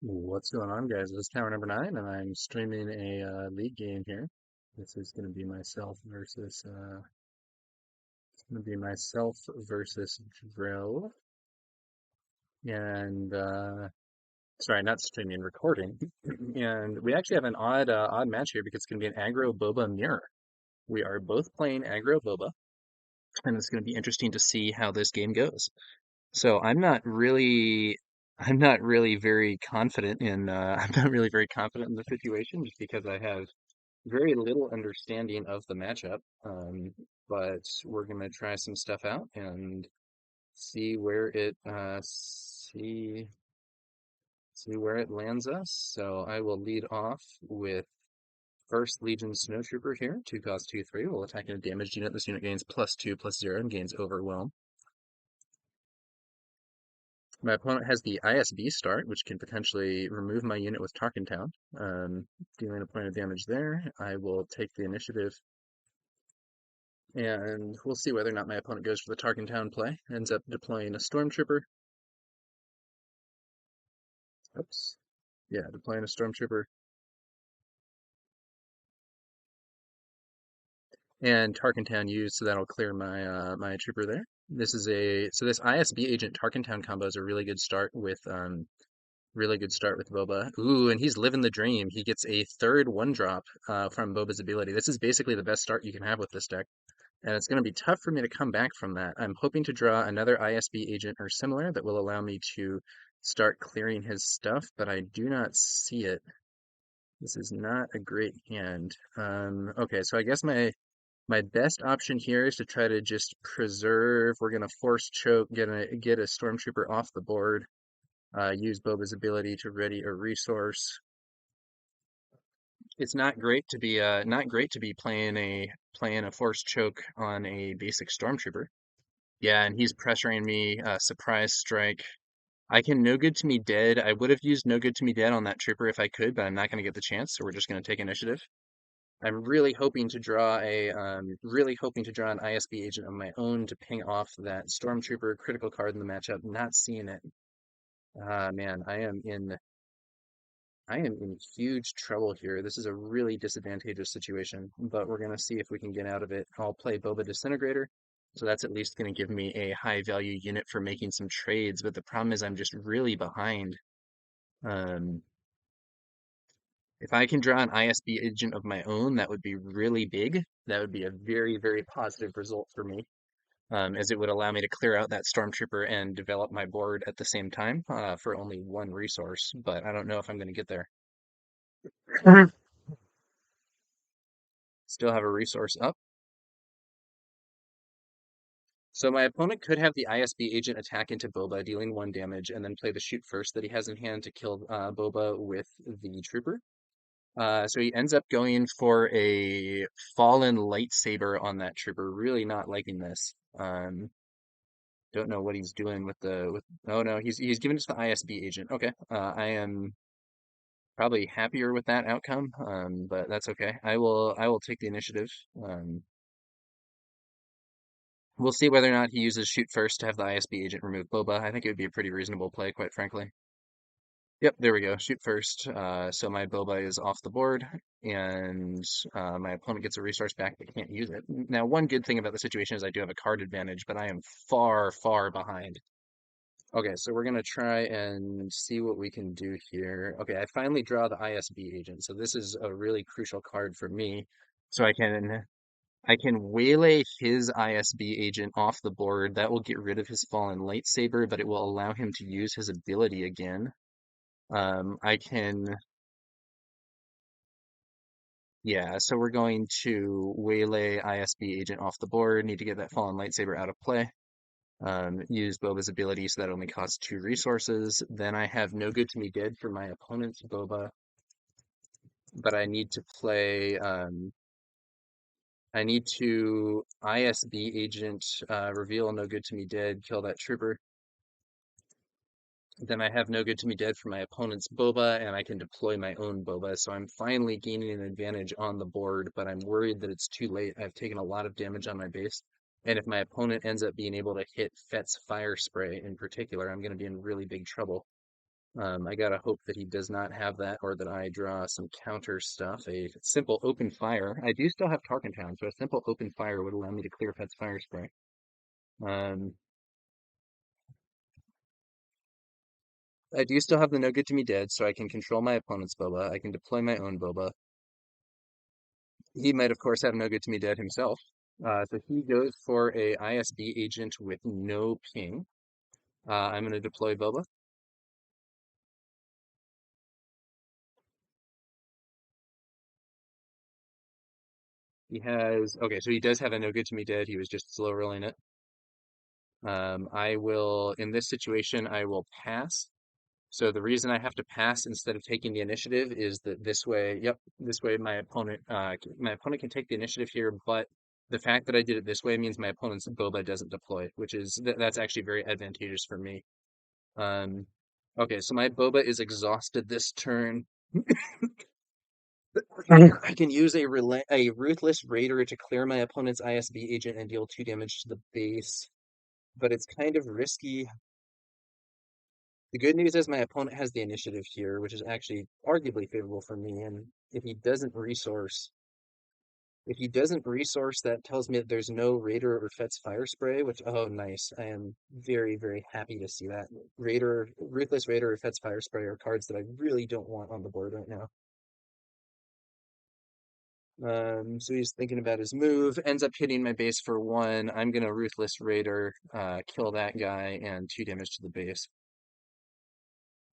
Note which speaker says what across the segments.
Speaker 1: What's going on, guys? This is Tower number 9, and I'm streaming a league game here. This is going to be myself versus drel, and sorry, not streaming, recording. And we actually have an odd match here because it's going to be an aggro boba mirror. We are both playing aggro boba, and it's going to be interesting to see how this game goes. So I'm not really very confident in I'm not really very confident in the situation just because I have very little understanding of the matchup. But we're gonna try some stuff out and see where it see where it lands us. So I will lead off with First Legion Snowtrooper here, 2 cost 2/3. Will attack a damaged unit. This unit gains +2/+0 and gains Overwhelm. My opponent has the ISB start, which can potentially remove my unit with Tarkin Town, dealing a point of damage there. I will take the initiative, and we'll see whether or not my opponent goes for the Tarkin Town play. Ends up deploying a Stormtrooper. Oops. Yeah, deploying a Stormtrooper. And Tarkin Town used, so that'll clear my my trooper there. This ISB agent Tarkin Town combo is a really good start with Boba. Ooh, and he's living the dream. He gets a third 1-drop from Boba's ability. This is basically the best start you can have with this deck. And it's going to be tough for me to come back from that. I'm hoping to draw another ISB agent or similar that will allow me to start clearing his stuff, but I do not see it. This is not a great hand. Okay, so I guess my best option here is to try to just preserve. We're going to force choke, get a Stormtrooper off the board, use Boba's ability to ready a resource. It's not great to be playing a forced choke on a basic Stormtrooper. Yeah, and he's pressuring me, surprise strike. I can no good to me dead. I would have used no good to me dead on that trooper if I could, but I'm not going to get the chance, so we're just going to take initiative. I'm really hoping to draw an ISB agent of my own to ping off that Stormtrooper critical card in the matchup. Not seeing it. Ah, man, I am in huge trouble here. This is a really disadvantageous situation, but we're going to see if we can get out of it. I'll play Boba Disintegrator, so that's at least going to give me a high value unit for making some trades, but the problem is I'm just really behind. Um, if I can draw an ISB agent of my own, that would be really big. That would be a very, very positive result for me, as it would allow me to clear out that Stormtrooper and develop my board at the same time for only 1 resource, but I don't know if I'm going to get there. Still have a resource up. So my opponent could have the ISB agent attack into Boba, dealing 1 damage, and then play the shoot first that he has in hand to kill Boba with the trooper. So he ends up going for a fallen lightsaber on that trooper. Really not liking this. Don't know what he's doing with the. Oh no, he's giving us the ISB agent. Okay, I am probably happier with that outcome. But that's okay. I will take the initiative. Um, We'll see whether or not he uses shoot first to have the ISB agent remove Boba. I think it would be a pretty reasonable play, quite frankly. Yep, there we go. Shoot first. So my Boba is off the board, and my opponent gets a resource back but can't use it. Now, one good thing about the situation is I do have a card advantage, but I am far, far behind. Okay, so we're gonna try and see what we can do here. Okay, I finally draw the ISB agent, so this is a really crucial card for me. So I can waylay his ISB agent off the board. That will get rid of his fallen lightsaber, but it will allow him to use his ability again. I can, yeah, so we're going to waylay ISB agent off the board. Need to get that fallen lightsaber out of play. Use Boba's ability, so that only costs 2 resources. Then I have no good to me dead for my opponent's Boba, but I need to ISB agent, reveal no good to me dead, kill that trooper. Then I have no good to me dead for my opponent's Boba, and I can deploy my own Boba. So I'm finally gaining an advantage on the board, but I'm worried that it's too late. I've taken a lot of damage on my base, and if my opponent ends up being able to hit Fett's Fire Spray in particular, I'm going to be in really big trouble. I gotta hope that he does not have that, or that I draw some counter stuff. A simple open fire. I do still have Tarkin Town, so a simple open fire would allow me to clear Pet's Fire Spray. Um, I do still have the No Good to Me Dead, so I can control my opponent's Boba. I can deploy my own Boba. He might, of course, have No Good to Me Dead himself. So he goes for a ISB agent with no ping. I'm going to deploy Boba. He has, okay, so he does have a No Good to Me Dead. He was just slow rolling it. I will, in this situation, I will pass. So the reason I have to pass instead of taking the initiative is that this way, yep, this way my opponent can take the initiative here, but the fact that I did it this way means my opponent's Boba doesn't deploy, which is that's actually very advantageous for me. Um, okay, so my Boba is exhausted this turn. I can use a Ruthless Raider to clear my opponent's ISB agent and deal 2 damage to the base, but it's kind of risky. The good news is my opponent has the initiative here, which is actually arguably favorable for me. And if he doesn't resource, that tells me that there's no Raider or Fet's Fire Spray, which, oh, nice. I am very, very happy to see that. Ruthless Raider or Fet's Fire Spray are cards that I really don't want on the board right now. So he's thinking about his move, ends up hitting my base for 1. I'm gonna Ruthless Raider, kill that guy, and 2 damage to the base.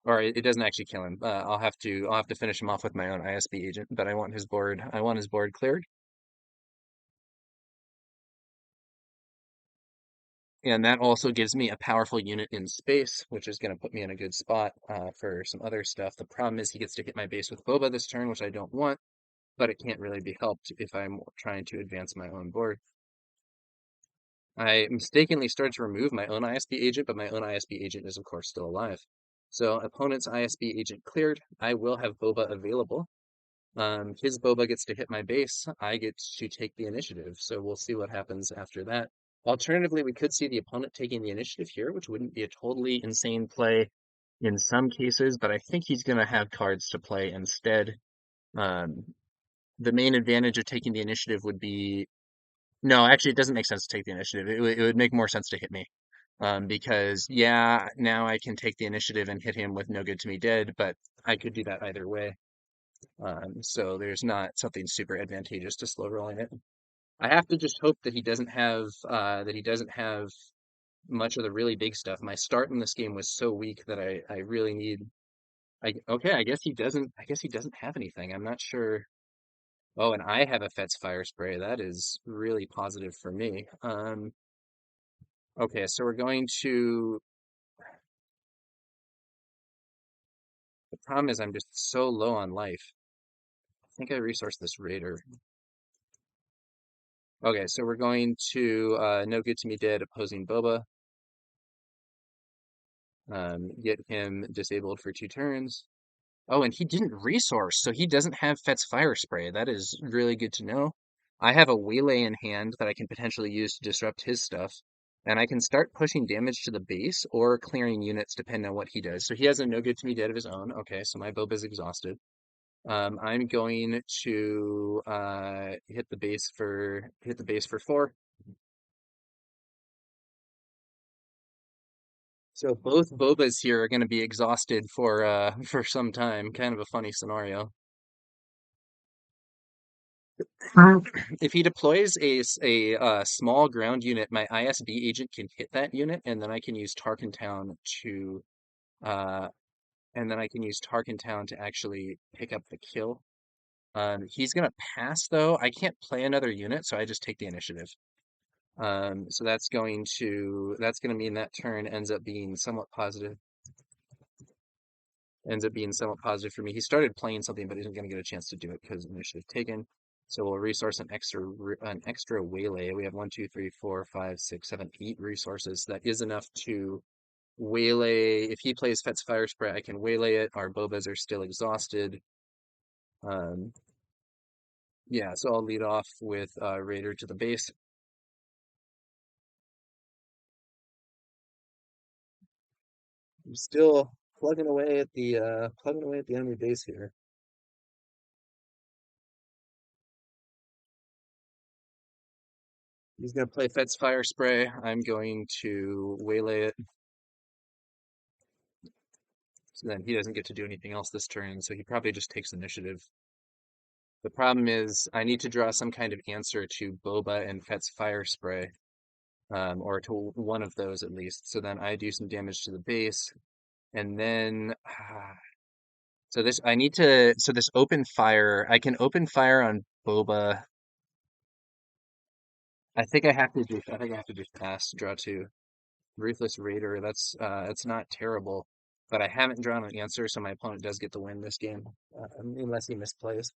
Speaker 1: Or it doesn't actually kill him. I'll have to finish him off with my own ISB agent, but I want his board cleared. And that also gives me a powerful unit in space, which is going to put me in a good spot for some other stuff. The problem is he gets to hit my base with Boba this turn, which I don't want, but it can't really be helped if I'm trying to advance my own board. I mistakenly started to remove my own ISB agent, but my own ISB agent is, of course, still alive. So opponent's ISB agent cleared. I will have Boba available. His Boba gets to hit my base. I get to take the initiative. So we'll see what happens after that. Alternatively, we could see the opponent taking the initiative here, which wouldn't be a totally insane play in some cases, but I think he's going to have cards to play instead. Um, the main advantage of taking the initiative would be no, actually, it doesn't make sense to take the initiative. It would make more sense to hit me. Because, yeah, now I can take the initiative and hit him with No Good to Me Dead, but I could do that either way. So there's not something super advantageous to slow rolling it. I have to just hope that he doesn't have much of the really big stuff. My start in this game was so weak that I really need. Okay, I guess he doesn't have anything. I'm not sure. Oh, and I have a Fet's Fire Spray. That is really positive for me. Okay, so we're going to. The problem is I'm just so low on life. I think I resourced this Raider. Okay, so we're going to No Good to Me Dead opposing Boba. Get him disabled for 2 turns. Oh, and he didn't resource, so he doesn't have Fet's Fire Spray. That is really good to know. I have a Waylay in hand that I can potentially use to disrupt his stuff, and I can start pushing damage to the base or clearing units depending on what he does. So he has a No Good to Me Dead of his own. Okay, so my Boba's exhausted. I'm going to hit the base for 4. So both Bobas here are going to be exhausted for for some time. Kind of a funny scenario. If he deploys a small ground unit, my ISB agent can hit that unit, and then I can use Tarkin Town to uh, actually pick up the kill. He's gonna pass though. I can't play another unit, so I just take the initiative. So that's gonna mean that turn ends up being somewhat positive for me. He started playing something, but isn't going to get a chance to do it because initiative taken. So we'll resource an extra waylay. We have 1, 2, 3, 4, 5, 6, 7, 8 resources. That is enough to waylay. If he plays Fet's Fire Spray, I can waylay it. Our Bobas are still exhausted. Um, yeah, so I'll lead off with Raider to the base. I'm still plugging away at the enemy base here. He's gonna play Fet's Fire Spray. I'm going to waylay it. So then he doesn't get to do anything else this turn, so he probably just takes initiative. The problem is I need to draw some kind of answer to Boba and Fet's Fire Spray, or to one of those at least. So then I do some damage to the base, and then so this I need to so this open fire I can open fire on Boba. I think I have to just pass draw two. Ruthless Raider, that's not terrible, but I haven't drawn an answer, so my opponent does get the win this game, unless he misplays.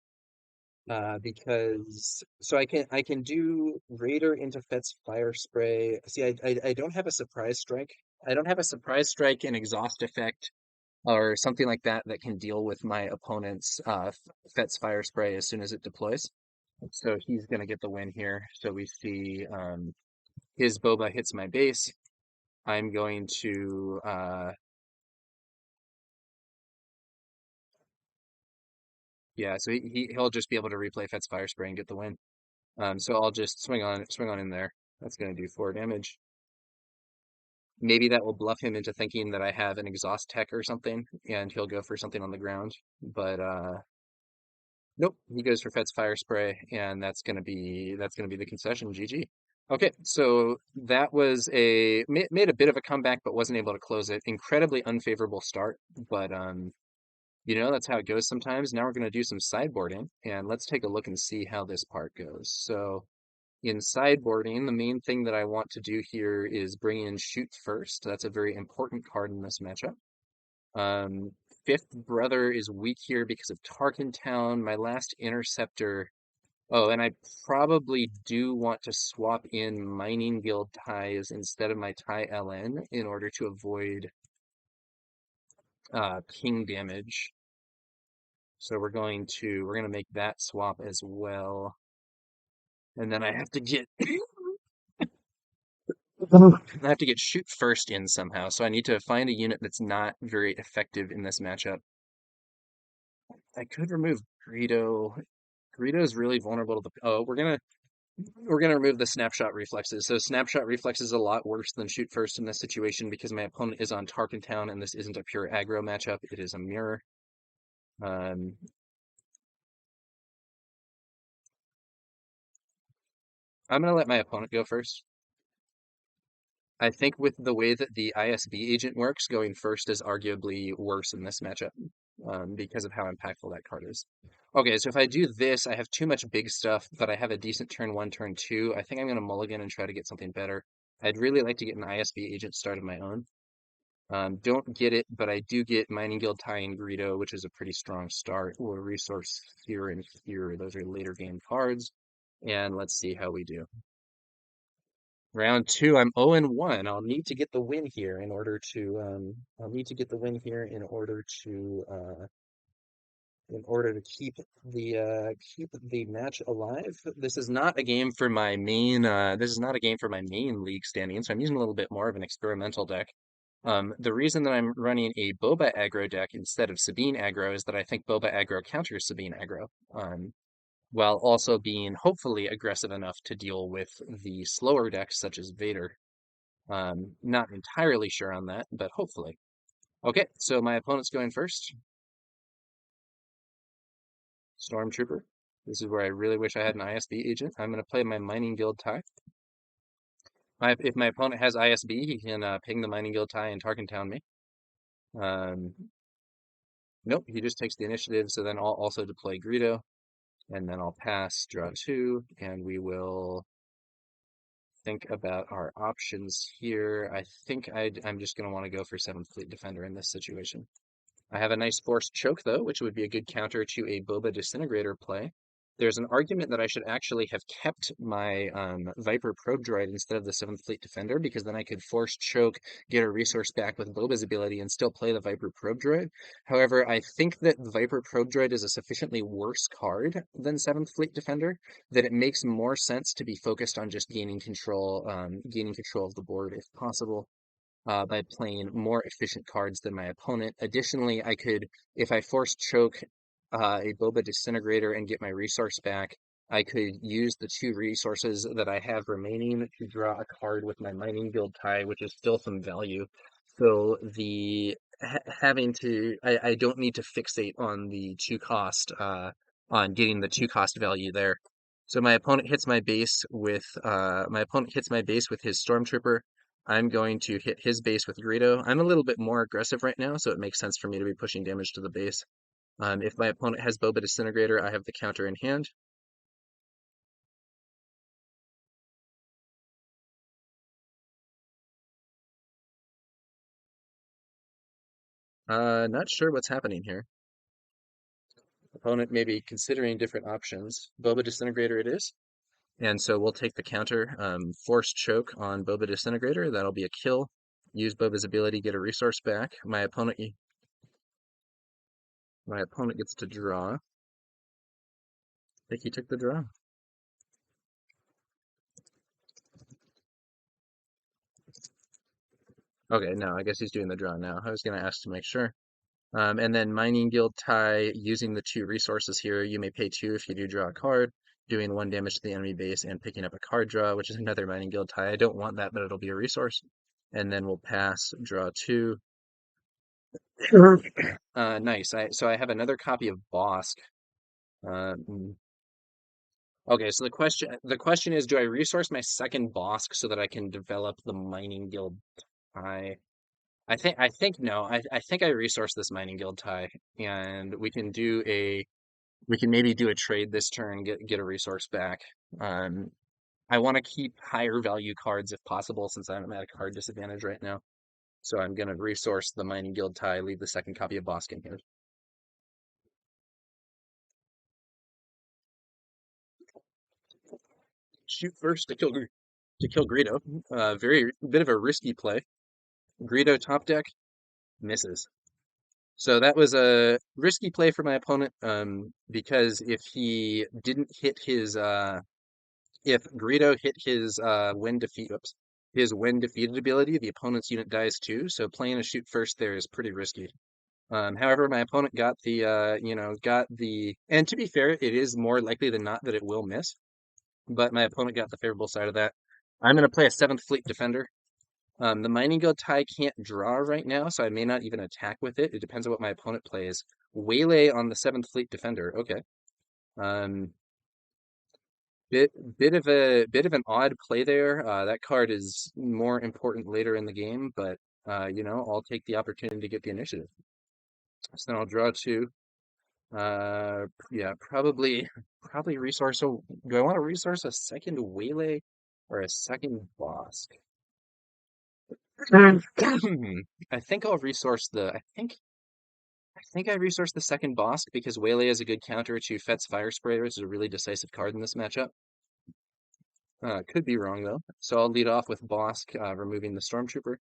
Speaker 1: Because so I can do Raider into Fet's Fire Spray. See, I don't have a surprise strike. I don't have a surprise strike and exhaust effect or something like that that can deal with my opponent's Fet's Fire Spray as soon as it deploys. So he's gonna get the win here. So we see his Boba hits my base. I'm going to yeah, so he'll just be able to replay Fet's Fire Spray and get the win. So I'll just swing on in there. That's gonna do 4 damage. Maybe that will bluff him into thinking that I have an exhaust tech or something, and he'll go for something on the ground. But nope, he goes for Fet's Fire Spray, and that's gonna be the concession. GG. Okay, so that was made a bit of a comeback, but wasn't able to close it. Incredibly unfavorable start, but you know, that's how it goes sometimes. Now we're going to do some sideboarding, and let's take a look and see how this part goes. So in sideboarding, the main thing that I want to do here is bring in shoot first. That's a very important card in this matchup. Um, Fifth Brother is weak here because of Tarkin Town. My last Interceptor. Oh, and I probably do want to swap in Mining Guild ties instead of my tie LN in order to avoid ping damage. So we're gonna make that swap as well. And then I have to get I have to get shoot first in somehow. So I need to find a unit that's not very effective in this matchup. I could remove Greedo. Greedo is really vulnerable to the we're gonna remove the snapshot reflexes. So snapshot reflex is a lot worse than shoot first in this situation because my opponent is on Tarkin Town and this isn't a pure aggro matchup. It is a mirror. Um, I'm gonna let my opponent go first. I think with the way that the ISB agent works, going first is arguably worse in this matchup because of how impactful that card is. Okay, so if I do this, I have too much big stuff, but I have a decent turn one, turn two. I think I'm going to mulligan and try to get something better. I'd really like to get an ISB agent start of my own. Don't get it, but I do get Mining Guild Tie and Greedo, which is a pretty strong start, or Resource here and here. Those are later game cards. And let's see how we do. Round two, I'm 0-1. I'll need to get the win here in order to I'll need to get the win here in order to keep the match alive. This is not a game for my main this is not a game for my main league standing, so I'm using a little bit more of an experimental deck. The reason that I'm running a Boba aggro deck instead of Sabine aggro is that I think Boba aggro counters Sabine aggro. While also being hopefully aggressive enough to deal with the slower decks such as Vader. Not entirely sure on that, but hopefully. Okay, so my opponent's going first. Stormtrooper. This is where I really wish I had an ISB agent. I'm going to play my Mining Guild tie. If my opponent has ISB, he can ping the Mining Guild tie and Tarkin Town me. Nope, he just takes the initiative, so then I'll also deploy Greedo. And then I'll pass, draw two, and we will think about our options here. I think I'm just going to want to go for 7th Fleet Defender in this situation. I have a nice Forced Choke, though, which would be a good counter to a Boba Disintegrator play. There's an argument that I should actually have kept my Viper Probe Droid instead of the 7th Fleet Defender, because then I could Forced Choke, get a resource back with Boba's ability, and still play the Viper Probe Droid. However, I think that Viper Probe Droid is a sufficiently worse card than 7th Fleet Defender, that it makes more sense to be focused on just gaining control of the board if possible. by playing more efficient cards than my opponent. Additionally, I could, if I force choke a Boba Disintegrator and get my resource back, I could use the 2 resources that I have remaining to draw a card with my Mining Guild tie, which is still some value. So having to, I don't need to fixate on the 2 cost, on getting the 2 cost value there. So my opponent hits my base with his Stormtrooper. I'm going to hit his base with Greedo. I'm a little bit more aggressive right now, so it makes sense for me to be pushing damage to the base. If my opponent has Boba Disintegrator, I have the counter in hand. Not sure what's happening here. Opponent may be considering different options. Boba Disintegrator it is. And so we'll take the counter, Force Choke on Boba Disintegrator. That'll be a kill. Use Boba's ability, get a resource back. My opponent gets to draw. I think he took the draw. Okay, no, I guess he's doing the draw now. I was going to ask to make sure. And then Mining Guild tie, using the 2 resources here, you may pay 2 if you do draw a card, doing 1 damage to the enemy base and picking up a card draw, which is another Mining Guild tie. I don't want that, but it'll be a resource. And then we'll pass, draw 2. Nice. So I have another copy of Bosk. Okay, so the question is, do I resource my second Bosk so that I can develop the Mining Guild tie? I think no. I think I resource this Mining Guild tie, and we can maybe do a trade this turn, get a resource back. Um, I want to keep higher value cards if possible, since I'm at a card disadvantage right now. So I'm gonna resource the Mining Guild tie, leave the second copy of Bosk in here. Shoot first to kill Greedo. Very bit of a risky play. Greedo top deck misses. So that was a risky play for my opponent, because if Greedo hit his when defeated ability, the opponent's unit dies too. So playing a shoot first there is pretty risky. However, my opponent and to be fair, it is more likely than not that it will miss, but my opponent got the favorable side of that. I'm going to play a 7th Fleet Defender. The Mining Guild tie can't draw right now, so I may not even attack with it. It depends on what my opponent plays. Waylay on the 7th Fleet Defender. Okay. Um, bit of an odd play there. That card is more important later in the game, but I'll take the opportunity to get the initiative. So then I'll draw 2. Yeah, probably resource. So do I want to resource a second Waylay or a second Bosk? I think I'll resource the. I think I resource the second Bosk because Waylay is a good counter to Fett's Fire Spray, which is a really decisive card in this matchup. Could be wrong though. So I'll lead off with Bosk, removing the Stormtrooper.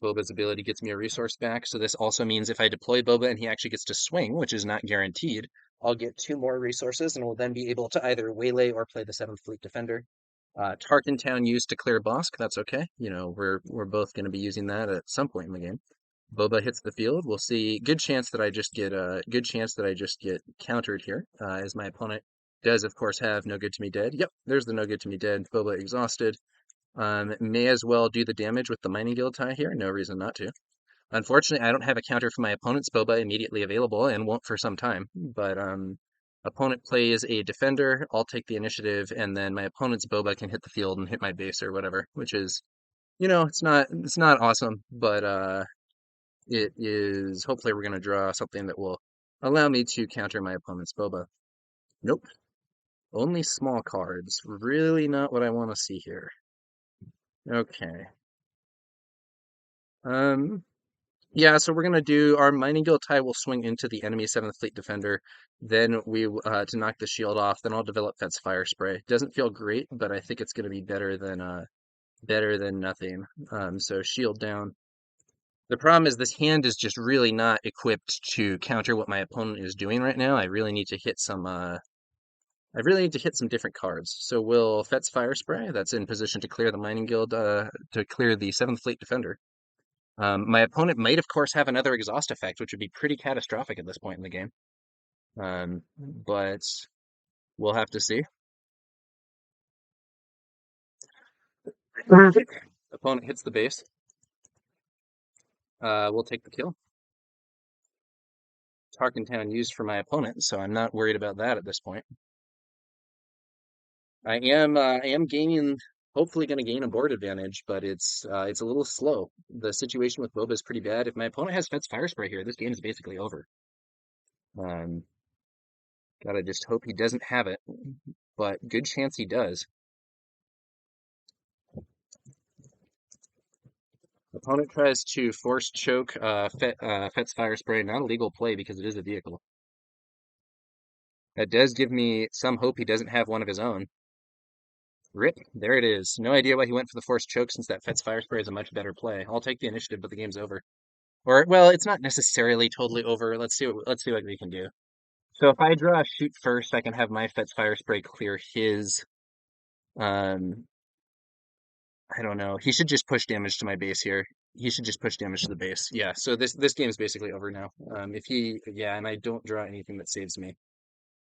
Speaker 1: Boba's ability gets me a resource back, so this also means if I deploy Boba and he actually gets to swing, which is not guaranteed, I'll get 2 more resources and will then be able to either Waylay or play the 7th Fleet Defender. Tarkin Town used to clear Bosk, that's okay. We're both going to be using that at some point in the game. Boba hits the field. We'll see. Good chance that I just get countered here, as my opponent does, of course, have No Good to Me Dead. Yep, there's the No Good to Me Dead. Boba exhausted. May as well do the damage with the Mining Guild tie here. No reason not to. Unfortunately, I don't have a counter for my opponent's Boba immediately available and won't for some time. But opponent plays a defender. I'll take the initiative, and then my opponent's Boba can hit the field and hit my base or whatever, which is, it's not awesome, but it is. Hopefully, we're going to draw something that will allow me to counter my opponent's Boba. Nope. Only small cards. Really not what I want to see here. Okay. Yeah, so we're gonna do our Mining Guild tie will swing into the enemy 7th Fleet Defender. Then to knock the shield off, then I'll develop Fett's Fire Spray. Doesn't feel great, but I think it's gonna be better than nothing. So shield down. The problem is this hand is just really not equipped to counter what my opponent is doing right now. I really need to hit some I really need to hit some different cards. So will Fett's Fire Spray, that's in position to clear the Mining Guild, to clear the 7th Fleet Defender. My opponent might, of course, have another exhaust effect, which would be pretty catastrophic at this point in the game. But we'll have to see. Opponent hits the base. We'll take the kill. Tarkentown used for my opponent, so I'm not worried about that at this point. I am gaining, hopefully going to gain a board advantage, but it's a little slow. The situation with Boba is pretty bad. If my opponent has Fett's Fire Spray here, this game is basically over. Um, Gotta just hope he doesn't have it, but good chance he does. Opponent tries to force choke Fett's Fire Spray, not a legal play because it is a vehicle. That does give me some hope he doesn't have one of his own. Rip, there it is. No idea why he went for the forced choke since that Fett's Fire Spray is a much better play. I'll take the initiative, but the game's over. Or, well, it's not necessarily totally over. Let's see what we can do. So if I draw a shoot first, I can have my Fett's Fire Spray clear his. Um, I don't know. He should just push damage to my base here. He should just push damage to the base. Yeah. So this game is basically over now. Yeah, and I don't draw anything that saves me.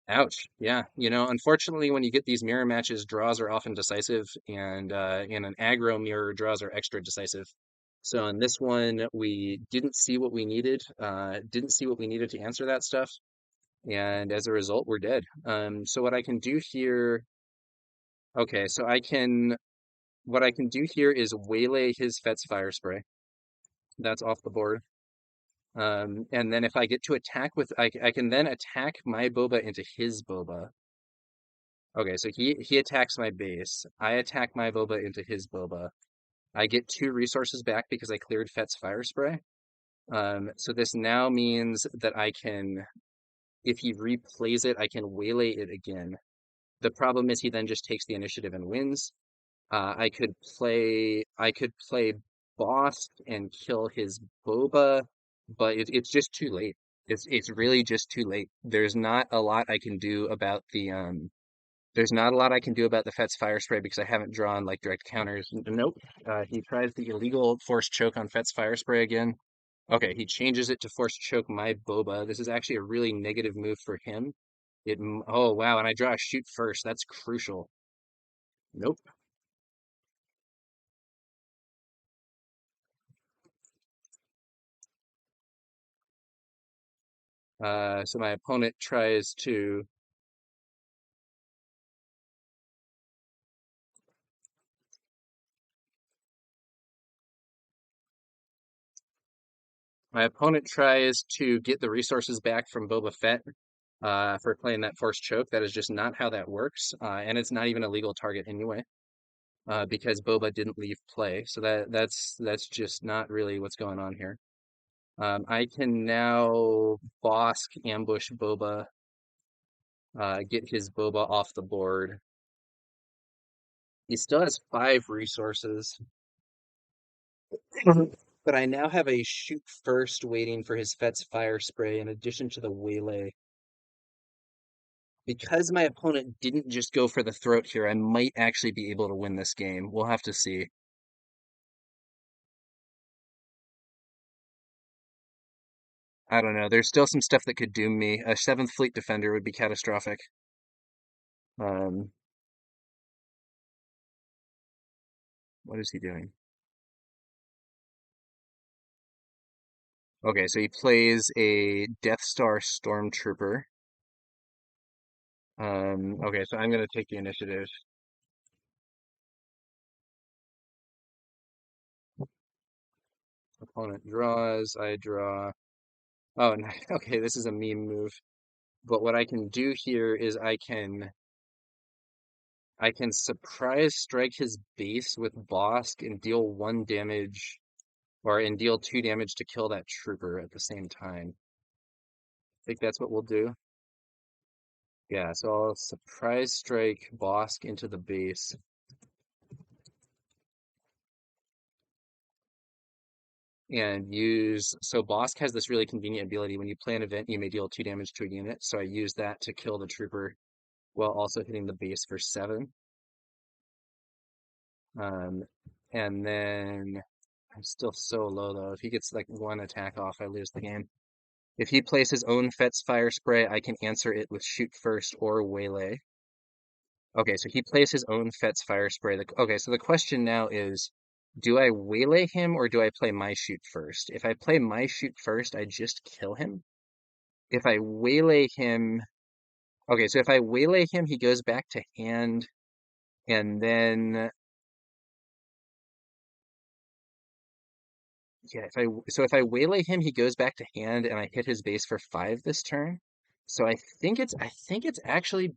Speaker 1: Ouch. Yeah. Unfortunately, when you get these mirror matches, draws are often decisive, and in an aggro mirror, draws are extra decisive. So in this one, we didn't see what we needed, to answer that stuff, and as a result, we're dead. So what I can do here, okay, so what I can do here is waylay his Fett's Fire Spray. That's off the board. And then if I get to attack I can then attack my Boba into his Boba. Okay, so he attacks my base. I attack my Boba into his Boba. I get 2 resources back because I cleared Fett's Fire Spray. So this now means that if he replays it, I can waylay it again. The problem is he then just takes the initiative and wins. I could play Boss and kill his Boba, but it's just too late. It's really just too late. There's not a lot I can do about the Fett's Fire Spray because I haven't drawn like direct counters. Nope. He tries the illegal force choke on Fett's Fire Spray again. Okay, he changes it to force choke my Boba. This is actually a really negative move for him. Oh wow, and I draw a shoot first. That's crucial. Nope. So my opponent tries to get the resources back from Boba Fett for playing that force choke. That is just not how that works, and it's not even a legal target anyway, because Boba didn't leave play. So that's just not really what's going on here. I can now Bosk ambush Boba, get his Boba off the board. He still has 5 resources, but I now have a shoot first waiting for his Fett's Fire Spray in addition to the waylay. Because my opponent didn't just go for the throat here, I might actually be able to win this game. We'll have to see. I don't know. There's still some stuff that could doom me. A 7th Fleet Defender would be catastrophic. Um, what is he doing? Okay, so he plays a Death Star Stormtrooper. Okay, so I'm gonna take the initiative. Opponent draws, I draw. Oh, no, okay, this is a meme move. But what I can do here is I can surprise strike his base with Bosk and deal 1 damage, and deal 2 damage to kill that trooper at the same time. I think that's what we'll do. Yeah, so I'll surprise strike Bosk into the base. So Bosk has this really convenient ability. When you play an event, you may deal 2 damage to a unit. So I use that to kill the trooper while also hitting the base for 7. Um, and then I'm still so low though. If he gets like one attack off, I lose the game. If he plays his own Fet's Fire Spray, I can answer it with Shoot First or Waylay. Okay, so he plays his own Fet's Fire Spray. Okay, so the question now is, do I Waylay him or do I play my Shoot First? If I play my Shoot First, I just kill him. If I Waylay him, okay, so if I Waylay him, he goes back to hand, and then yeah, if I Waylay him, he goes back to hand, and I hit his base for 5 this turn. So I think it's actually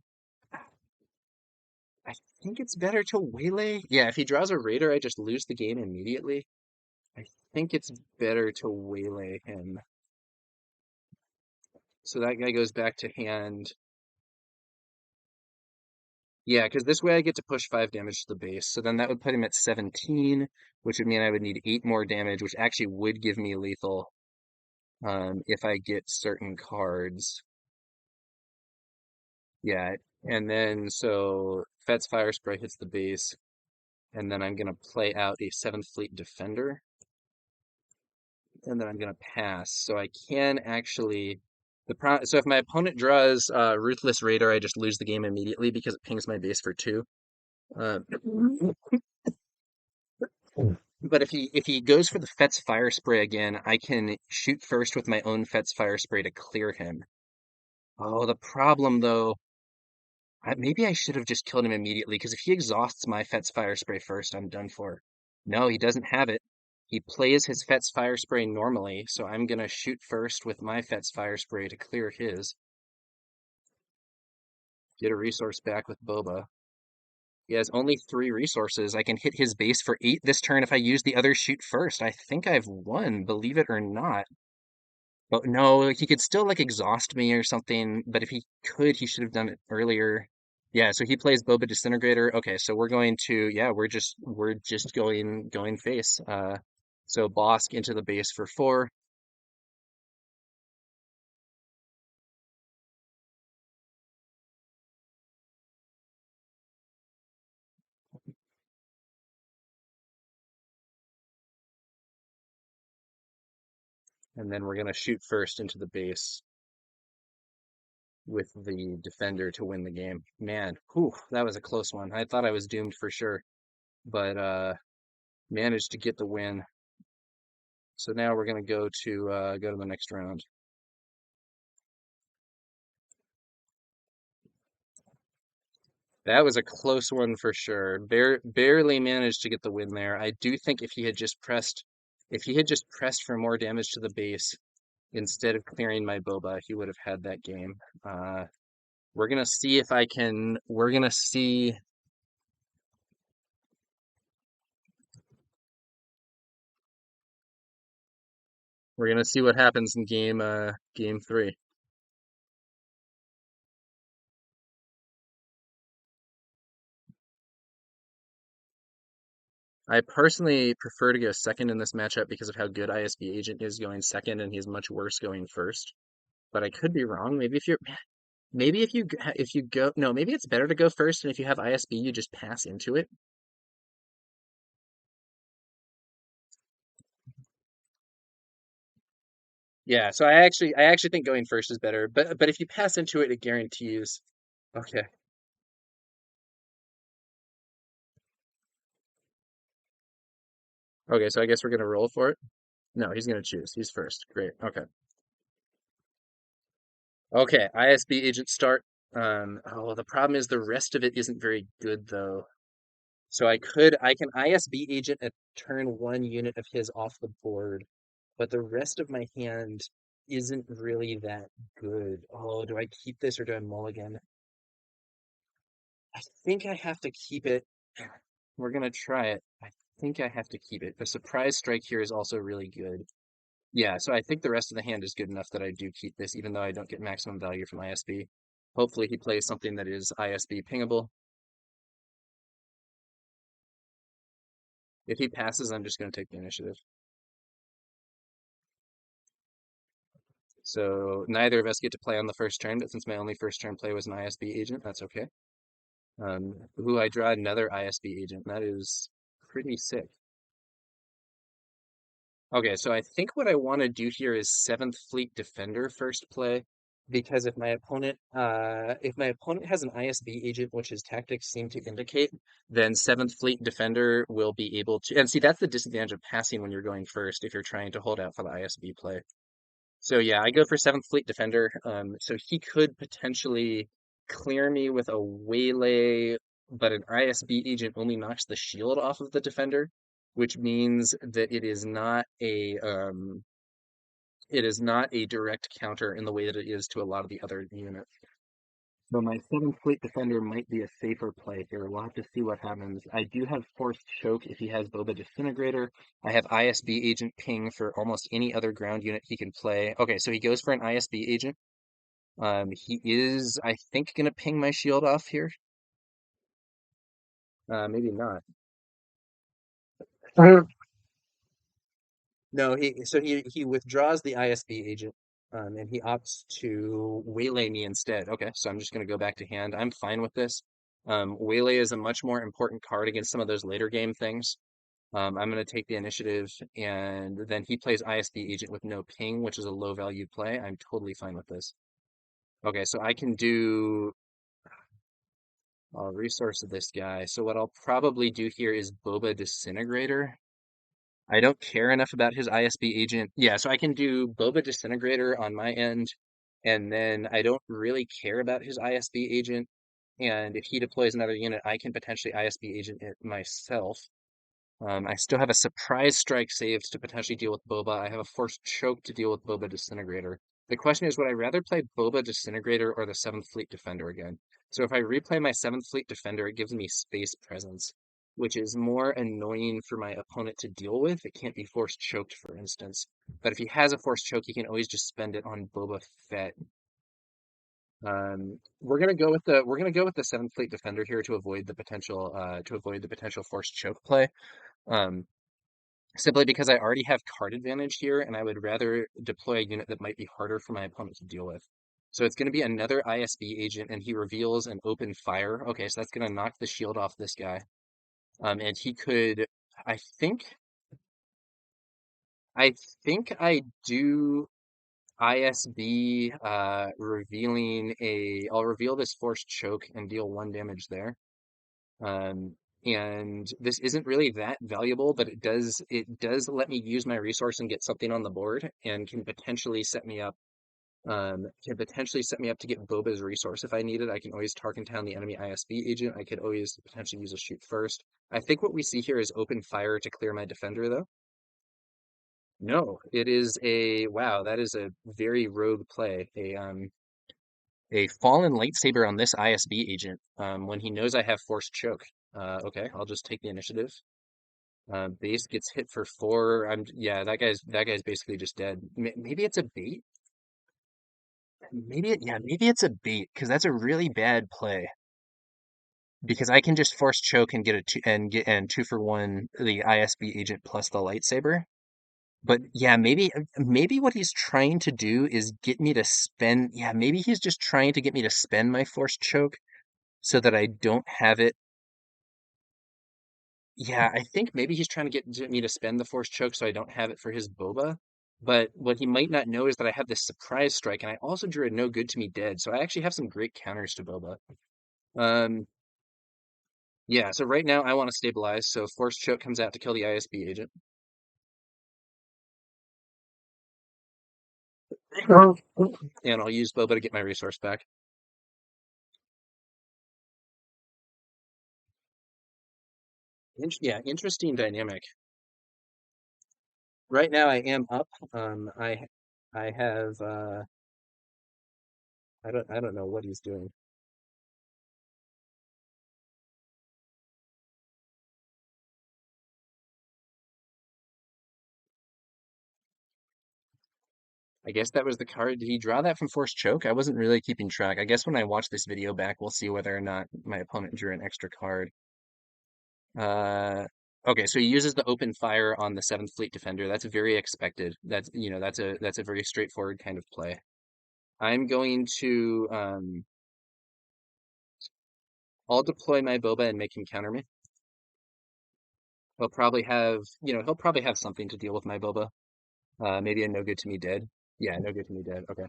Speaker 1: I think it's better to Waylay. Yeah, if he draws a Raider, I just lose the game immediately. I think it's better to Waylay him. So that guy goes back to hand. Yeah, because this way I get to push 5 damage to the base. So then that would put him at 17, which would mean I would need 8 more damage, which actually would give me lethal if I get certain cards. Yeah, and then so Fet's Fire Spray hits the base, and then I'm gonna play out a 7th Fleet Defender, and then I'm gonna pass. So I can actually so if my opponent draws Ruthless Raider, I just lose the game immediately because it pings my base for 2. Uh, but if he goes for the Fet's Fire Spray again, I can shoot first with my own Fet's Fire Spray to clear him. Oh, the problem though, maybe I should have just killed him immediately because if he exhausts my Fet's Fire Spray first, I'm done for. No, he doesn't have it. He plays his Fet's Fire Spray normally, so I'm gonna shoot first with my Fet's Fire Spray to clear his. Get a resource back with Boba. He has only 3 resources. I can hit his base for 8 this turn if I use the other shoot first. I think I've won, believe it or not. But no, he could still like exhaust me or something. But if he could, he should have done it earlier. Yeah, so he plays Boba Disintegrator. Okay, so we're going to yeah, we're just going face. So Bosk into the base for 4. And then we're gonna shoot first into the base with the defender to win the game. Man, whew, that was a close one. I thought I was doomed for sure, but managed to get the win. So now we're gonna go to the next round. That was a close one for sure. Barely managed to get the win there. I do think if he had just pressed for more damage to the base instead of clearing my Boba, he would have had that game. We're gonna see if I can. We're gonna see what happens in game 3. I personally prefer to go second in this matchup because of how good ISB Agent is going second, and he's much worse going first. But I could be wrong. Maybe if you go no, maybe it's better to go first, and if you have ISB, you just pass into it. Yeah, so I actually think going first is better, but if you pass into it, it guarantees. Okay. Okay, so I guess we're gonna roll for it. No, he's gonna choose. He's first. Great. Okay. Okay, ISB agent start. Oh, the problem is the rest of it isn't very good though. So I can ISB agent a turn 1 unit of his off the board, but the rest of my hand isn't really that good. Oh, do I keep this or do I mulligan? I think I have to keep it. We're gonna try it. I think I have to keep it. The surprise strike here is also really good. Yeah, so I think the rest of the hand is good enough that I do keep this, even though I don't get maximum value from ISB. Hopefully he plays something that is ISB pingable. If he passes, I'm just gonna take the initiative. So neither of us get to play on the first turn, but since my only first turn play was an ISB agent, that's okay. Ooh, I draw another ISB agent. That is pretty sick. Okay, so I think what I want to do here is Seventh Fleet Defender first play, because if my opponent has an ISB agent, which his tactics seem to indicate, then Seventh Fleet Defender will be able to. And see, that's the disadvantage of passing when you're going first if you're trying to hold out for the ISB play. So yeah, I go for Seventh Fleet Defender. So he could potentially clear me with a waylay, but an ISB agent only knocks the shield off of the defender, which means that it is not a direct counter in the way that it is to a lot of the other units. So my Seventh Fleet Defender might be a safer play here. We'll have to see what happens. I do have Forced Choke if he has Boba Disintegrator. I have ISB Agent Ping for almost any other ground unit he can play. Okay, so he goes for an ISB Agent. He is, I think, going to ping my shield off here. Maybe not. No, he withdraws the ISB agent, and he opts to waylay me instead. Okay, so I'm just gonna go back to hand. I'm fine with this. Waylay is a much more important card against some of those later game things. I'm gonna take the initiative, and then he plays ISB agent with no ping, which is a low value play. I'm totally fine with this. Okay, so I can do. I'll resource this guy. So what I'll probably do here is Boba Disintegrator. I don't care enough about his ISB agent. Yeah, so I can do Boba Disintegrator on my end, and then I don't really care about his ISB agent. And if he deploys another unit, I can potentially ISB agent it myself. I still have a surprise strike saved to potentially deal with Boba. I have a forced choke to deal with Boba Disintegrator. The question is, would I rather play Boba Disintegrator or the Seventh Fleet Defender again? So if I replay my Seventh Fleet Defender, it gives me space presence, which is more annoying for my opponent to deal with. It can't be forced choked, for instance. But if he has a forced choke, he can always just spend it on Boba Fett. We're gonna go with the Seventh Fleet Defender here to avoid the potential forced choke play. Um, Simply because I already have card advantage here, and I would rather deploy a unit that might be harder for my opponent to deal with. So it's going to be another ISB agent, and he reveals an open fire. Okay, so that's going to knock the shield off this guy. And he could, I think, I think I do ISB, I'll reveal this forced choke and deal 1 damage there. Um, and this isn't really that valuable, but it does let me use my resource and get something on the board and can potentially set me up to get Boba's resource if I need it. I can always target down the enemy ISB agent. I could always potentially use a shoot first. I think what we see here is open fire to clear my defender though. No, it is wow, that is a very rogue play. A fallen lightsaber on this ISB agent when he knows I have forced choke. Okay, I'll just take the initiative. Base gets hit for 4. Yeah, that guy's basically just dead. Maybe it's a bait. Maybe it's a bait because that's a really bad play. Because I can just force choke and get a two and get and 2 for 1 the ISB agent plus the lightsaber. But yeah, maybe what he's trying to do is get me to spend. Yeah, maybe he's just trying to get me to spend my forced choke so that I don't have it. Yeah, I think maybe he's trying to get me to spend the force choke so I don't have it for his boba. But what he might not know is that I have this surprise strike, and I also drew a no good to me dead, so I actually have some great counters to boba. Um, yeah, so right now I want to stabilize, so force choke comes out to kill the ISB agent. And I'll use boba to get my resource back. Yeah, interesting dynamic. Right now I am up. I have I don't know what he's doing. I guess that was the card. Did he draw that from Force Choke? I wasn't really keeping track. I guess when I watch this video back, we'll see whether or not my opponent drew an extra card. Uh, Okay, so he uses the open fire on the Seventh Fleet Defender. That's very expected. That's a very straightforward kind of play. I'm going to I'll deploy my Boba and make him counter me. He'll probably have something to deal with my Boba. Maybe a no good to me dead. Yeah, no good to me dead. Okay.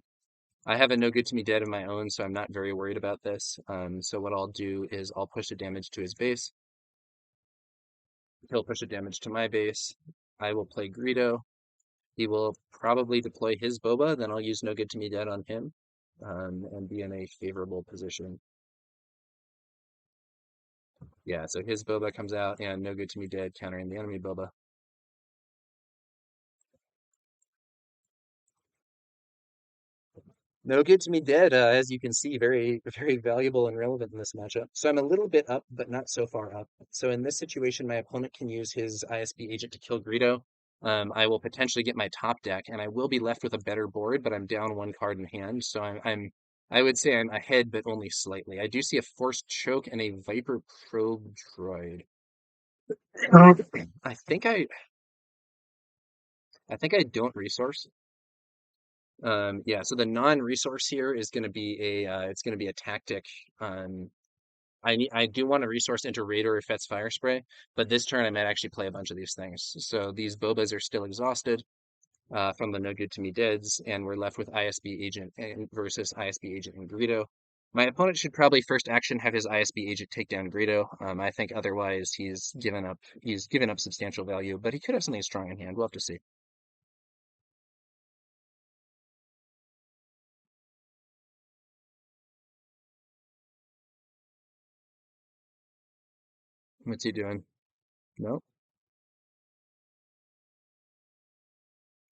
Speaker 1: I have a no good to me dead of my own, so I'm not very worried about this. So what I'll do is I'll push a damage to his base. He'll push a damage to my base. I will play Greedo. He will probably deploy his Boba, then I'll use no good to me dead on him, and be in a favorable position. Yeah, so his Boba comes out and no good to me dead, countering the enemy Boba. No good to me dead, as you can see, very, very valuable and relevant in this matchup. So I'm a little bit up, but not so far up. So in this situation, my opponent can use his ISB agent to kill Greedo. I will potentially get my top deck, and I will be left with a better board, but I'm down one card in hand. So I would say I'm ahead, but only slightly. I do see a Forced Choke and a Viper Probe Droid. I think I, I think I don't resource. Yeah, so the non-resource here is going to be it's going to be a tactic. Um, I do want to resource into Raider if that's Fire Spray, but this turn I might actually play a bunch of these things. So these Bobas are still exhausted from the no good to me deads, and we're left with ISB agent versus ISB agent and Greedo. My opponent should probably first action have his ISB agent take down Greedo. I think otherwise he's given up substantial value, but he could have something strong in hand. We'll have to see. What's he doing? No.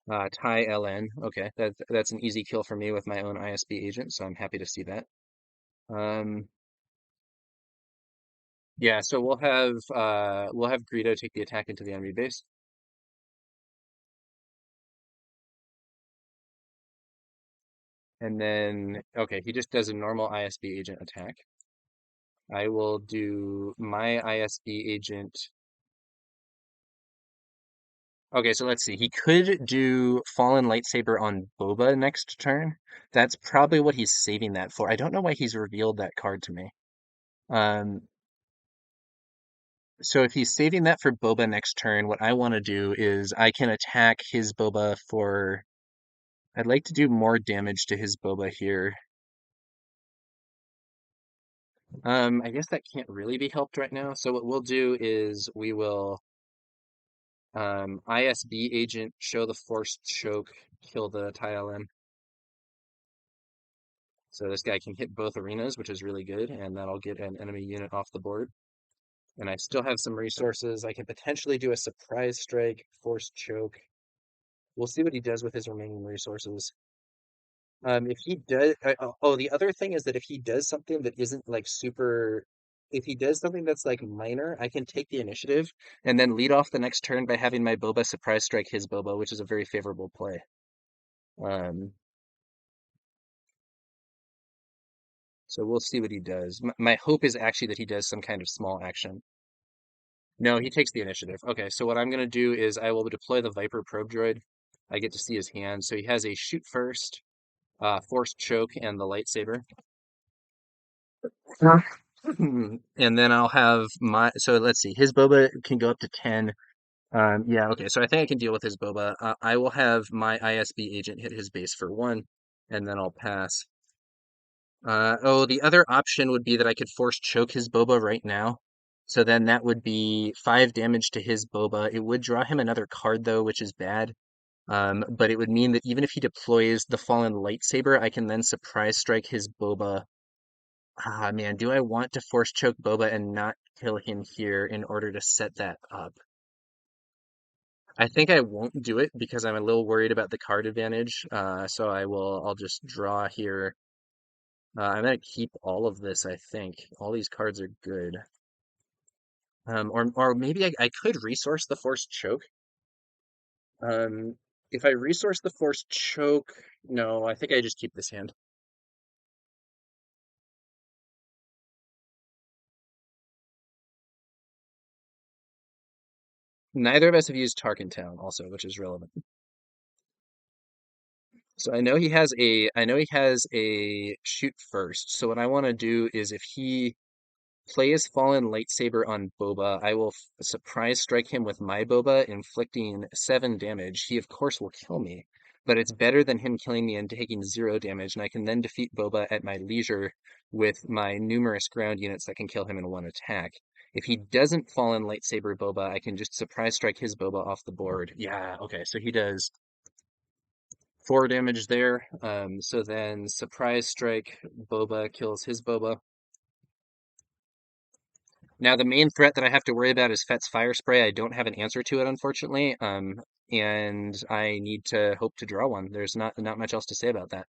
Speaker 1: Ty LN. Okay, that's an easy kill for me with my own ISB agent, so I'm happy to see that. Um, yeah, so we'll have Greedo take the attack into the enemy base, and then okay, he just does a normal ISB agent attack. I will do my ISB agent. Okay, so let's see. He could do Fallen Lightsaber on Boba next turn. That's probably what he's saving that for. I don't know why he's revealed that card to me. Um, So if he's saving that for Boba next turn, what I want to do is I can attack his Boba for. I'd like to do more damage to his Boba here. I guess that can't really be helped right now. So what we'll do is we will ISB agent, show the Forced Choke, kill the TLM. So this guy can hit both arenas, which is really good, and that'll get an enemy unit off the board. And I still have some resources. I can potentially do a surprise strike, Forced Choke. We'll see what he does with his remaining resources. If he does, the other thing is that if he does something that isn't like super, if he does something that's like minor, I can take the initiative and then lead off the next turn by having my Boba surprise strike his Boba, which is a very favorable play. Um, so we'll see what he does. My hope is actually that he does some kind of small action. No, he takes the initiative. Okay, so what I'm gonna do is I will deploy the Viper Probe Droid. I get to see his hand. So he has a shoot first, forced choke, and the lightsaber. And then I'll have so let's see, his boba can go up to 10. Yeah, okay, so I think I can deal with his boba. I will have my ISB agent hit his base for 1, and then I'll pass. Oh, the other option would be that I could force choke his boba right now. So then that would be 5 damage to his boba. It would draw him another card though, which is bad. But it would mean that even if he deploys the Fallen Lightsaber, I can then surprise strike his boba. Ah, man, do I want to force choke Boba and not kill him here in order to set that up? I think I won't do it because I'm a little worried about the card advantage. So I'll just draw here. I'm gonna keep all of this, I think. All these cards are good. Or maybe I could resource the forced choke. Um, if I resource the forced choke, no, I think I just keep this hand. Neither of us have used Tarkentown also, which is relevant. So I know he has a shoot first. So what I want to do is if he plays Fallen Lightsaber on Boba, I will surprise strike him with my Boba, inflicting 7 damage. He of course will kill me, but it's better than him killing me and taking 0 damage, and I can then defeat Boba at my leisure with my numerous ground units that can kill him in one attack. If he doesn't Fallen Lightsaber Boba, I can just surprise strike his Boba off the board. Yeah, okay, so he does 4 damage there. So then surprise strike Boba kills his Boba. Now the main threat that I have to worry about is Fett's Fire Spray. I don't have an answer to it, unfortunately. And I need to hope to draw one. There's not much else to say about that.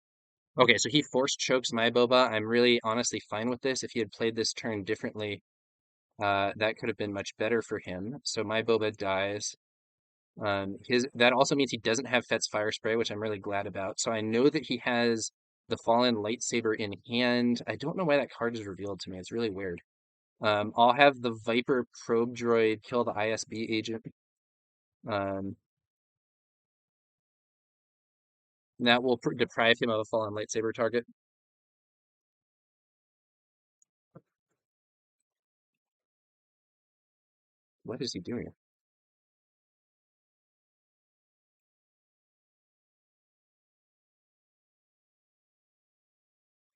Speaker 1: Okay, so he forced chokes my Boba. I'm really honestly fine with this. If he had played this turn differently, that could have been much better for him. So my Boba dies. His that also means he doesn't have Fett's Fire Spray, which I'm really glad about. So I know that he has the Fallen Lightsaber in hand. I don't know why that card is revealed to me. It's really weird. I'll have the Viper probe droid kill the ISB agent. Um, that will deprive him of a fallen lightsaber target. What is he doing?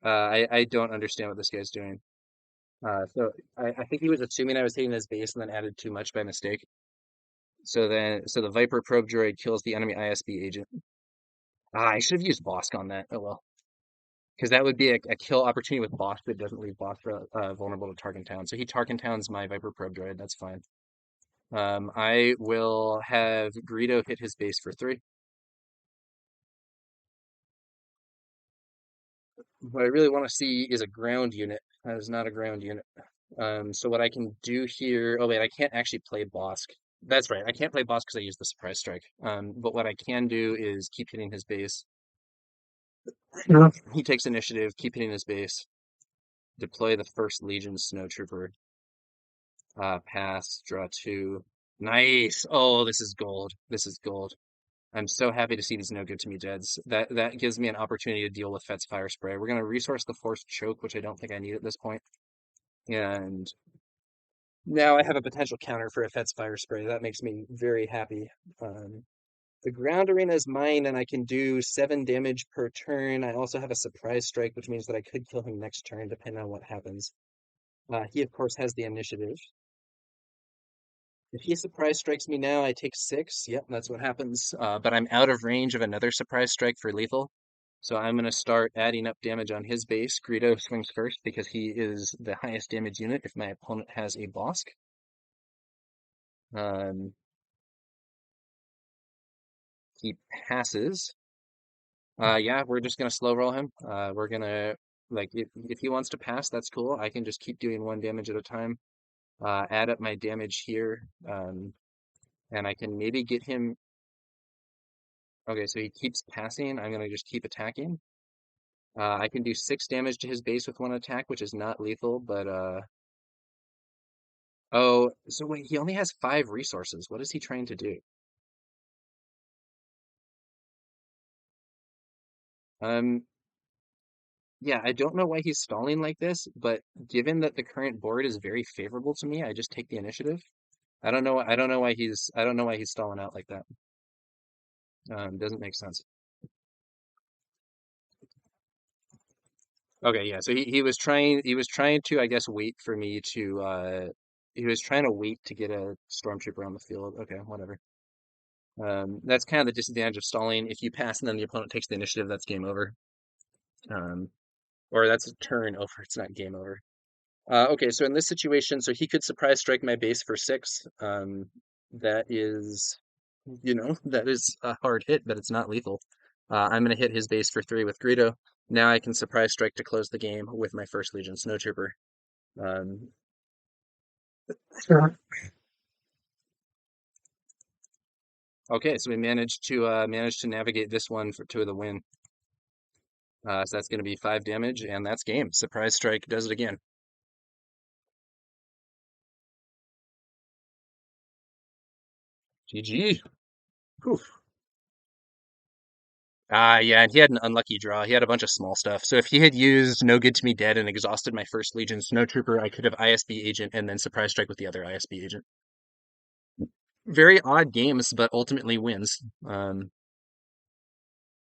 Speaker 1: I don't understand what this guy's doing. So I think he was assuming I was hitting his base and then added too much by mistake. So the Viper probe droid kills the enemy ISB agent. I should have used Bosk on that. Oh well, because that would be a kill opportunity with Bosk that doesn't leave Bosk vulnerable to Tarkin Town. So he Tarkin Towns my Viper probe droid. That's fine. I will have Greedo hit his base for 3. What I really want to see is a ground unit. That is not a ground unit. So what I can do here, oh wait, I can't actually play Bosk. That's right, I can't play Bosk because I used the surprise strike. But what I can do is keep hitting his base. Yeah. He takes initiative, keep hitting his base, deploy the first Legion Snowtrooper, pass, draw 2. Nice! Oh, this is gold. This is gold. I'm so happy to see these no good to me Jeds. That gives me an opportunity to deal with Fett's Fire Spray. We're gonna resource the Forced Choke, which I don't think I need at this point. And now I have a potential counter for a Fett's Fire Spray. That makes me very happy. Um, the ground arena is mine, and I can do 7 damage per turn. I also have a surprise strike, which means that I could kill him next turn, depending on what happens. He, of course, has the initiative. If he surprise strikes me now, I take 6. Yep, that's what happens. But I'm out of range of another surprise strike for lethal. So I'm going to start adding up damage on his base. Greedo swings first because he is the highest damage unit if my opponent has a Bosk. Um, he passes. Yeah, we're just going to slow roll him. We're going to, like, if he wants to pass, that's cool. I can just keep doing 1 damage at a time. Add up my damage here. And I can maybe get him. Okay, so he keeps passing. I'm going to just keep attacking. I can do 6 damage to his base with 1 attack, which is not lethal, but oh, so wait, he only has 5 resources. What is he trying to do? Um, yeah, I don't know why he's stalling like this, but given that the current board is very favorable to me, I just take the initiative. I don't know why he's stalling out like that. Doesn't make sense. Okay, yeah, so he was trying to, I guess, wait for me to he was trying to wait to get a stormtrooper on the field. Okay, whatever. That's kind of the disadvantage of stalling. If you pass and then the opponent takes the initiative, that's game over. Um, or that's a turn over. It's not game over. Okay, so in this situation, so he could surprise strike my base for 6. That is, that is a hard hit, but it's not lethal. I'm going to hit his base for 3 with Greedo. Now I can surprise strike to close the game with my first Legion Snowtrooper. Um, Sure. Okay, so we managed to navigate this one to the win. So that's going to be 5 damage, and that's game. Surprise strike does it again. GG. Whew. Yeah, and he had an unlucky draw. He had a bunch of small stuff. So if he had used No Good to Me Dead and exhausted my first Legion Snowtrooper, I could have ISB agent and then surprise strike with the other ISB agent. Very odd games, but ultimately wins.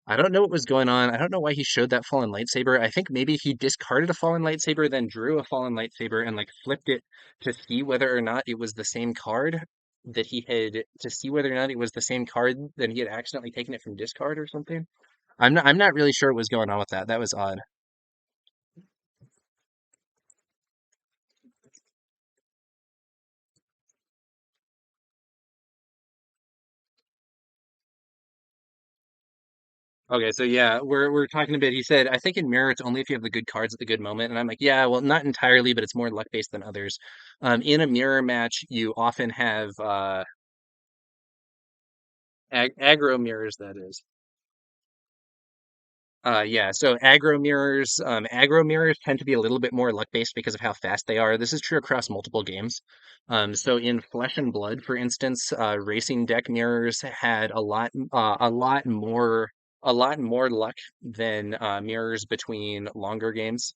Speaker 1: I don't know what was going on. I don't know why he showed that fallen lightsaber. I think maybe he discarded a fallen lightsaber, then drew a fallen lightsaber and like flipped it to see whether or not it was the same card that he had to see whether or not it was the same card that he had accidentally taken it from discard or something. I'm not really sure what was going on with that. That was odd. Okay, so yeah, we're talking a bit. He said, I think in mirror it's only if you have the good cards at the good moment. And I'm like, yeah, well, not entirely, but it's more luck based than others. In a mirror match, you often have aggro mirrors, that is. Yeah, so aggro mirrors tend to be a little bit more luck based because of how fast they are. This is true across multiple games. So in Flesh and Blood, for instance, racing deck mirrors had a lot more luck than mirrors between longer games.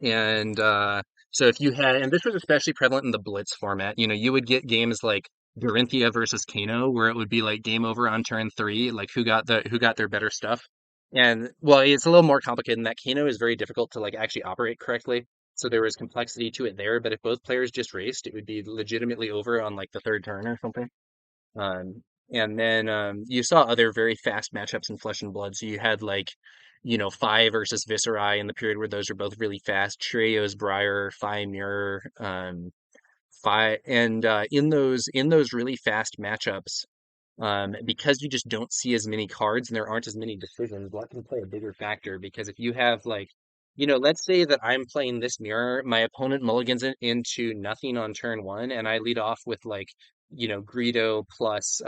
Speaker 1: And so if you had, and this was especially prevalent in the Blitz format, you would get games like Dorinthia versus Kano, where it would be like game over on turn three, like who got their better stuff. And well, it's a little more complicated than that. Kano is very difficult to like actually operate correctly. So there was complexity to it there, but if both players just raced, it would be legitimately over on like the third turn or something. And then you saw other very fast matchups in Flesh and Blood. So you had like, Phi versus Viserai in the period where those are both really fast. Trios, Briar, Phi Mirror, Phi, and in those really fast matchups, because you just don't see as many cards and there aren't as many decisions, luck can play a bigger factor because if you have like, let's say that I'm playing this mirror, my opponent mulligans it into nothing on turn one, and I lead off with like, Greedo plus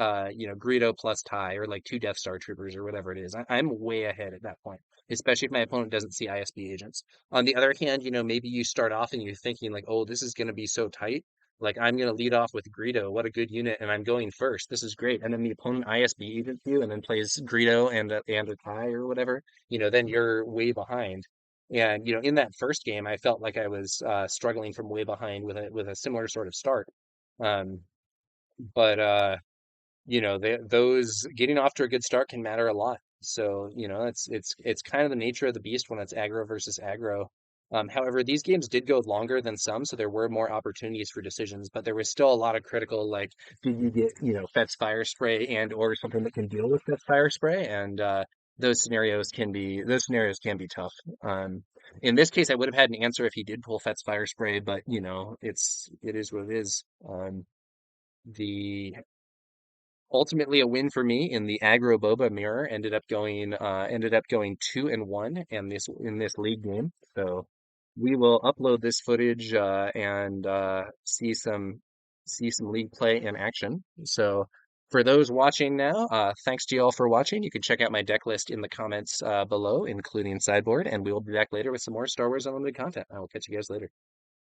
Speaker 1: tie or like two Death Star troopers or whatever it is. I'm way ahead at that point, especially if my opponent doesn't see ISB agents. On the other hand, maybe you start off and you're thinking like, oh, this is going to be so tight. Like I'm gonna lead off with Greedo. What a good unit, and I'm going first. This is great. And then the opponent ISB agents you, and then plays Greedo and a tie or whatever. Then you're way behind. And in that first game, I felt like I was struggling from way behind with a similar sort of start. Um, but those getting off to a good start can matter a lot. So, it's kind of the nature of the beast when it's aggro versus aggro. However, these games did go longer than some, so there were more opportunities for decisions, but there was still a lot of critical, like, did you get, Fet's Fire Spray and or something that can deal with Fet's Fire Spray? And those scenarios can be tough. In this case, I would have had an answer if he did pull Fet's Fire Spray, but it is what it is. The ultimately a win for me in the aggro boba mirror ended up going 2-1 and this in this league game. So we will upload this footage and see some league play in action. So for those watching now, thanks to you all for watching. You can check out my deck list in the comments below, including sideboard, and we will be back later with some more Star Wars Unlimited content. I will catch you guys later.